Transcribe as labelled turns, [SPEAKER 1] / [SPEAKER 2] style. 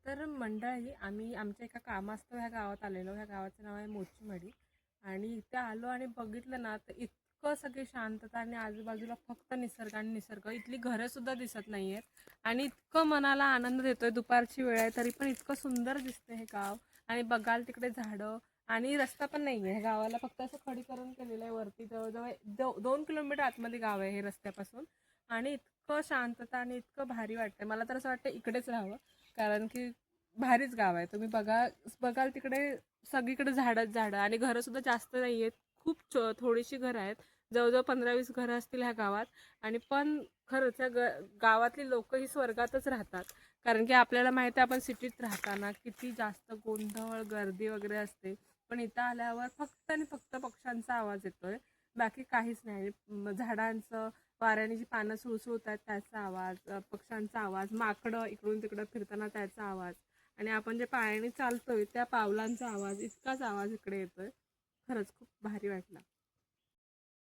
[SPEAKER 1] तर मंडळी आम्ही आमच्या एका कामास्तव ह्या गावात आलेलो. ह्या गावाचं नाव आहे मोचीमडी. आणि इथे आलो आणि बघितलं ना तर इतकं सगळी शांतता आणि आजूबाजूला फक्त निसर्ग आणि निसर्ग. इथली घरं सुद्धा दिसत नाही आहेत आणि इतकं मनाला आनंद देतोय. दुपारची वेळ आहे तरी पण इतकं सुंदर दिसतंय हे गाव. आणि बघाल तिकडे झाडं आणि रस्ता पण नाही आहे. ह्या गावाला फक्त असं खडीकरण केलेलं आहे वरती. जवळजवळ 2 किलोमीटर आतमध्ये गाव आहे हे रस्त्यापासून. आणि इतकं शांतता आणि इतकं भारी वाटतंय. मला तर असं वाटतं इकडेच राहावं, कारण की भारीच गाव आहे. तुम्ही बघाल तिकडे सगळीकडे झाडच झाडं आणि घरं सुद्धा जास्त नाही आहेत. खूप थोडीशी घरं आहेत. जवळजवळ 15-20 घरं असतील ह्या गावात. आणि पण खरंच गावातली लोक ही स्वर्गातच राहतात. कारण की आपल्याला माहिती आहे आपण सिटीत राहताना किती जास्त गोंधळ गर्दी वगैरे असते. पण इथं आल्यावर फक्त आणि फक्त पक्ष्यांचा आवाज येतोय, बाकी काहीच नाही. झाडांचं वाऱ्याने जी पानं सुळसुळतात त्याचा आवाज, पक्ष्यांचा आवाज, माकडं इकडून तिकडं फिरताना त्याचा आवाज आणि आपण जे पायाने चालतोय त्या पावलांचा आवाज, इतकाच आवाज इकडे येतोय. खरंच खूप भारी वाटला.